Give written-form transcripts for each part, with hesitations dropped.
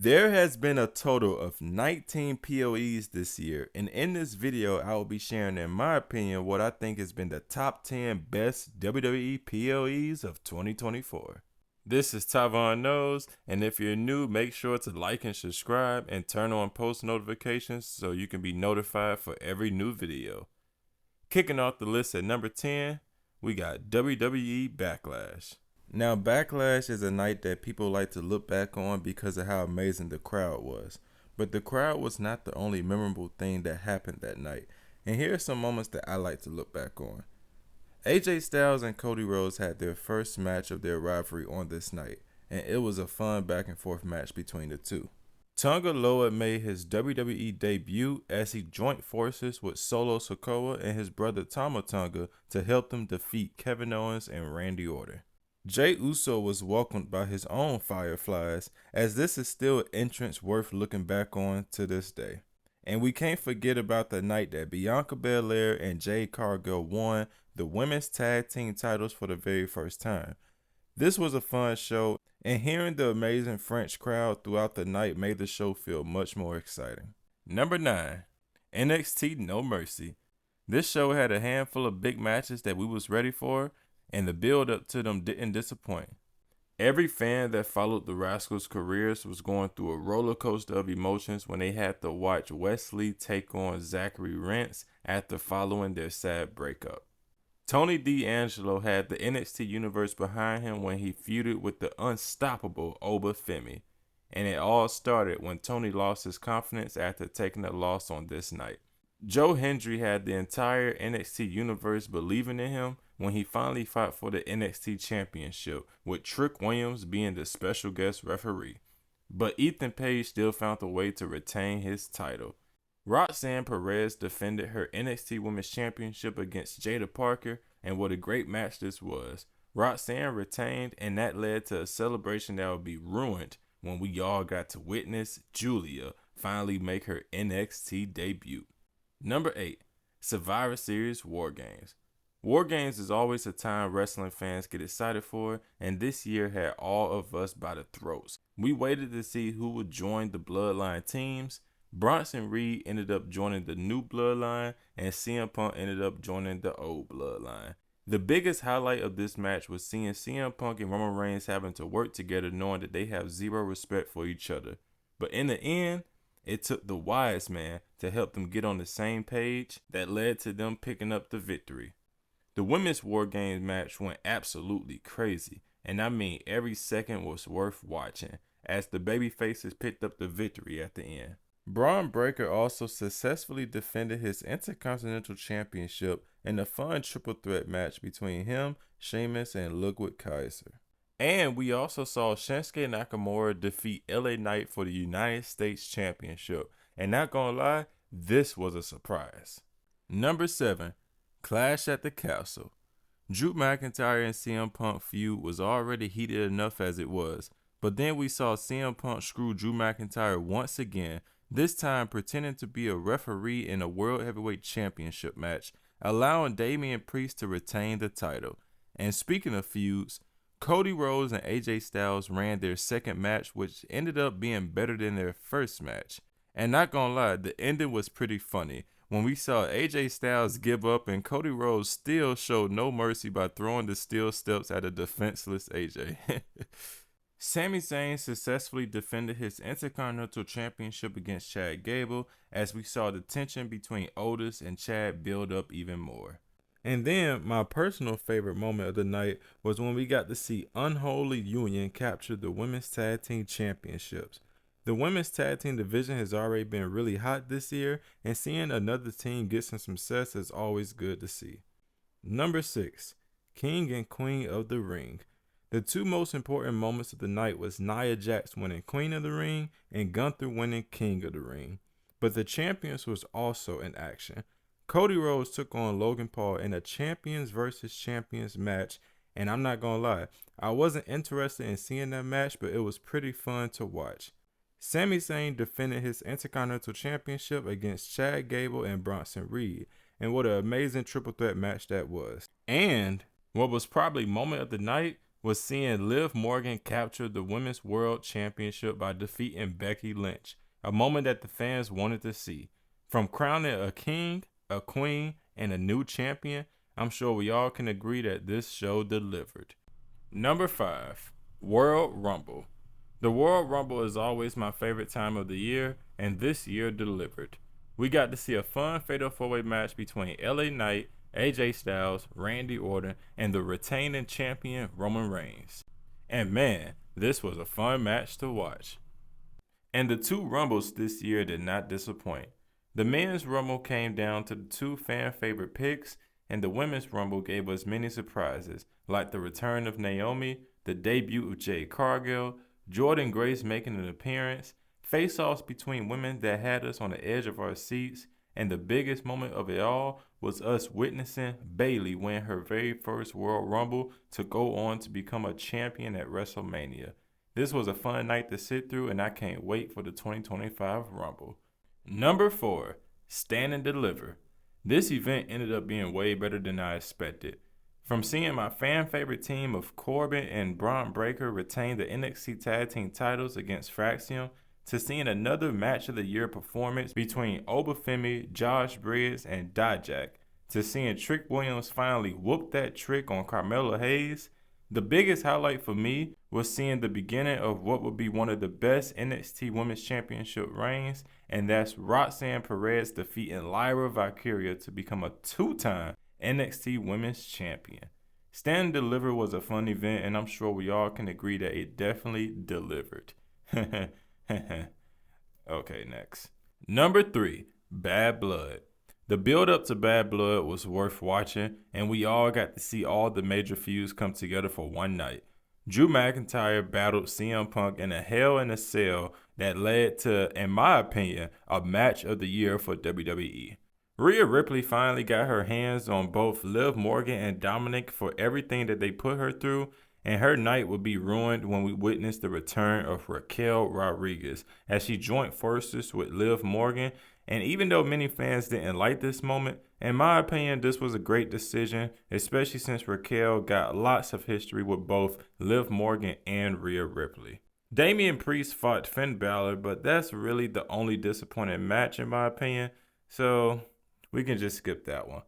There has been a total of 19 PLEs this year, and in this video I will be sharing in my opinion what I think has been the top 10 best WWE PLEs of 2024. This is Tyvon Knows, and if you're new, make sure to like and subscribe and turn on post notifications so you can be notified for every new video. Kicking off the list at number 10, we got WWE Backlash. Now, Backlash is a night that people like to look back on because of how amazing the crowd was. But the crowd was not the only memorable thing that happened that night. And here are some moments that I like to look back on. AJ Styles and Cody Rhodes had their first match of their rivalry on this night, and it was a fun back and forth match between the two. Tonga Loa made his WWE debut as he joined forces with Solo Sikoa and his brother Tama Tonga to help them defeat Kevin Owens and Randy Orton. Jey Uso was welcomed by his own Fireflies, as this is still an entrance worth looking back on to this day. And we can't forget about the night that Bianca Belair and Jade Cargill won the women's tag team titles for the very first time. This was a fun show, and hearing the amazing French crowd throughout the night made the show feel much more exciting. Number 9. NXT No Mercy. This show had a handful of big matches that we was ready for, and the build up to them didn't disappoint. Every fan that followed the Rascals' careers was going through a roller coaster of emotions when they had to watch Wesley take on Zachary Rentz after following their sad breakup. Tony D'Angelo had the NXT universe behind him when he feuded with the unstoppable Oba Femi, and it all started when Tony lost his confidence after taking a loss on this night. Joe Hendry had the entire NXT universe believing in him when he finally fought for the NXT championship, with Trick Williams being the special guest referee. But Ethan Page still found a way to retain his title. Roxanne Perez defended her NXT Women's Championship against Jada Parker, and what a great match this was. Roxanne retained, and that led to a celebration that would be ruined when we all got to witness Julia finally make her NXT debut. Number 8. Survivor Series War Games. War Games is always a time wrestling fans get excited for, and this year had all of us by the throats. We waited to see who would join the Bloodline teams. Bronson Reed ended up joining the new Bloodline, and CM Punk ended up joining the old Bloodline. The biggest highlight of this match was seeing CM Punk and Roman Reigns having to work together, knowing that they have zero respect for each other. But in the end, it took the wise man to help them get on the same page that led to them picking up the victory. The women's War Games match went absolutely crazy, and I mean every second was worth watching, as the babyfaces picked up the victory at the end. Braun Breaker also successfully defended his Intercontinental Championship in a fun triple threat match between him, Sheamus, and Ludwig Kaiser. And we also saw Shinsuke Nakamura defeat LA Knight for the United States Championship, and not gonna lie, this was a surprise. Number 7. Clash at the Castle. Drew McIntyre and CM Punk feud was already heated enough as it was, but then we saw CM Punk screw Drew McIntyre once again, this time pretending to be a referee in a World Heavyweight Championship match, allowing Damian Priest to retain the title. And speaking of feuds, Cody Rhodes and AJ Styles ran their second match, which ended up being better than their first match. And not gonna lie, the ending was pretty funny when we saw AJ Styles give up and Cody Rhodes still showed no mercy by throwing the steel steps at a defenseless AJ. Sami Zayn successfully defended his Intercontinental Championship against Chad Gable, as we saw the tension between Otis and Chad build up even more. And then my personal favorite moment of the night was when we got to see Unholy Union capture the Women's Tag Team Championships. The Women's Tag Team division has already been really hot this year, and seeing another team get some success is always good to see. Number 6. King and Queen of the Ring. The two most important moments of the night was Nia Jax winning Queen of the Ring and Gunther winning King of the Ring. But the champions was also in action. Cody Rhodes took on Logan Paul in a champions versus champions match, and I'm not gonna lie, I wasn't interested in seeing that match, but it was pretty fun to watch. Sami Zayn defended his Intercontinental Championship against Chad Gable and Bronson Reed, and what an amazing triple threat match that was. And what was probably moment of the night was seeing Liv Morgan capture the Women's World Championship by defeating Becky Lynch, a moment that the fans wanted to see. From crowning a king, a queen, and a new champion, I'm sure we all can agree that this show delivered. Number 5, World Rumble. The World Rumble is always my favorite time of the year, and this year delivered. We got to see a fun fatal 4-way match between LA Knight, AJ Styles, Randy Orton, and the retaining champion Roman Reigns. And man, this was a fun match to watch. And the 2 Rumbles this year did not disappoint. The Men's Rumble came down to the 2 fan favorite picks, and the Women's Rumble gave us many surprises, like the return of Naomi, the debut of Jade Cargill, Jordynne Grace making an appearance, face-offs between women that had us on the edge of our seats, and the biggest moment of it all was us witnessing Bayley win her very first World Rumble to go on to become a champion at WrestleMania. This was a fun night to sit through, and I can't wait for the 2025 Rumble. Number 4, Stand and Deliver. This event ended up being way better than I expected. From seeing my fan favorite team of Corbin and Braun Breaker retain the NXT Tag Team titles against Fraxium, to seeing another Match of the Year performance between Obafemi, Josh Briggs, and Dijak, to seeing Trick Williams finally whoop that trick on Carmelo Hayes, the biggest highlight for me was seeing the beginning of what would be one of the best NXT Women's Championship reigns, and that's Roxanne Perez defeating Lyra Valkyria to become a 2-time NXT Women's Champion. Stand and Deliver was a fun event, and I'm sure we all can agree that it definitely delivered. Okay, next. Number 3, Bad Blood. The build up to Bad Blood was worth watching, and we all got to see all the major feuds come together for one night. Drew McIntyre battled CM Punk in a Hell in a Cell that led to, in my opinion, a match of the year for WWE. Rhea Ripley finally got her hands on both Liv Morgan and Dominic for everything that they put her through, and her night would be ruined when we witness the return of Raquel Rodriguez as she joined forces with Liv Morgan. And even though many fans didn't like this moment, in my opinion, this was a great decision, especially since Raquel got lots of history with both Liv Morgan and Rhea Ripley. Damian Priest fought Finn Balor, but that's really the only disappointing match in my opinion, so we can just skip that one.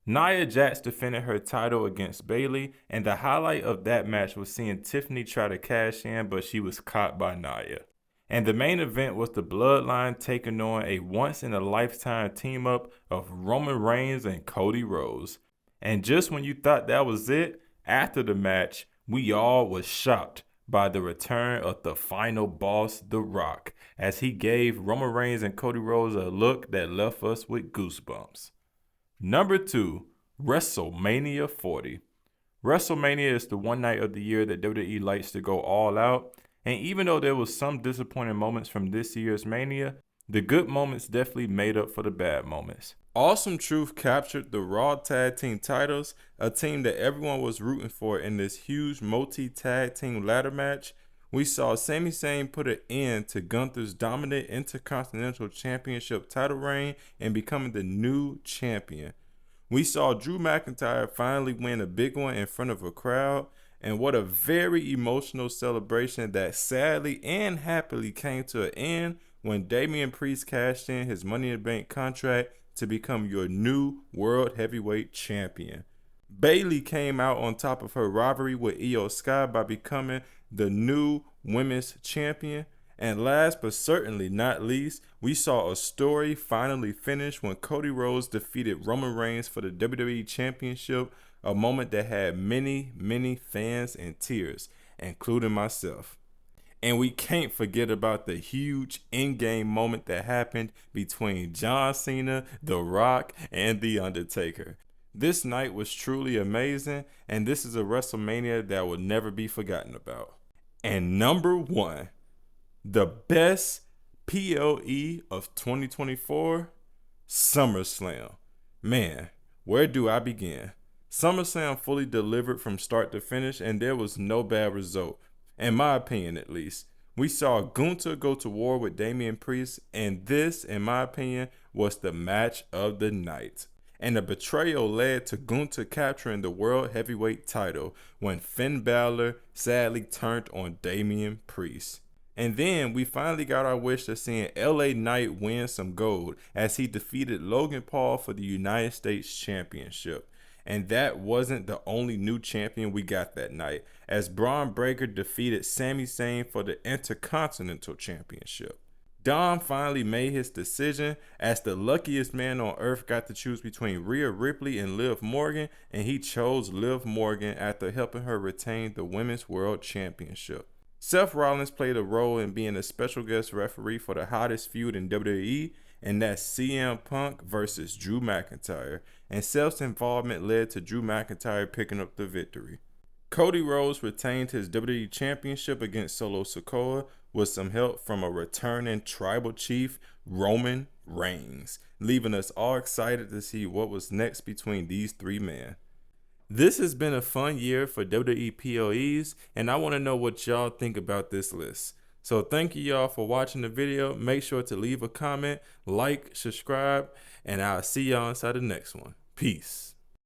Nia Jax defended her title against Bayley, and the highlight of that match was seeing Tiffany try to cash in, but she was caught by Nia. And the main event was the Bloodline taking on a once-in-a-lifetime team-up of Roman Reigns and Cody Rhodes. And just when you thought that was it, after the match, we all was shocked by the return of the final boss, The Rock, as he gave Roman Reigns and Cody Rhodes a look that left us with goosebumps. Number 2, WrestleMania 40. WrestleMania is the one night of the year that WWE likes to go all out. And even though there was some disappointing moments from this year's Mania, the good moments definitely made up for the bad moments. Awesome Truth captured the Raw Tag Team titles, a team that everyone was rooting for in this huge multi-tag team ladder match. We saw Sami Zayn put an end to Gunther's dominant Intercontinental Championship title reign and becoming the new champion. We saw Drew McIntyre finally win a big one in front of a crowd. And what a very emotional celebration that sadly and happily came to an end when Damian Priest cashed in his Money in the Bank contract to become your new World Heavyweight Champion. Bayley came out on top of her rivalry with Io Sky by becoming the new Women's Champion. And last but certainly not least, we saw a story finally finish when Cody Rhodes defeated Roman Reigns for the WWE Championship, a moment that had many fans in tears, including myself. And we can't forget about the huge in-game moment that happened between John Cena, The Rock, and The Undertaker. This night was truly amazing, and this is a WrestleMania that will never be forgotten about. And number 1, the best PLE of 2024, SummerSlam. Man, where do I begin? SummerSlam fully delivered from start to finish, and there was no bad result, in my opinion at least. We saw Gunther go to war with Damian Priest, and this, in my opinion, was the match of the night. And the betrayal led to Gunther capturing the World Heavyweight title when Finn Balor sadly turned on Damian Priest. And then we finally got our wish of seeing LA Knight win some gold as he defeated Logan Paul for the United States Championship. And that wasn't the only new champion we got that night, as Braun Breaker defeated Sami Zayn for the Intercontinental Championship. Dom finally made his decision, as the luckiest man on earth got to choose between Rhea Ripley and Liv Morgan, and he chose Liv Morgan after helping her retain the Women's World Championship. Seth Rollins played a role in being a special guest referee for the hottest feud in WWE, and that's CM Punk versus Drew McIntyre, and Seth's involvement led to Drew McIntyre picking up the victory. Cody Rhodes retained his WWE Championship against Solo Sikoa with some help from a returning tribal chief, Roman Reigns, leaving us all excited to see what was next between these three men. This has been a fun year for WWE PLEs, and I want to know what y'all think about this list. So thank you y'all for watching the video. Make sure to leave a comment, like, subscribe, and I'll see y'all inside the next one. Peace.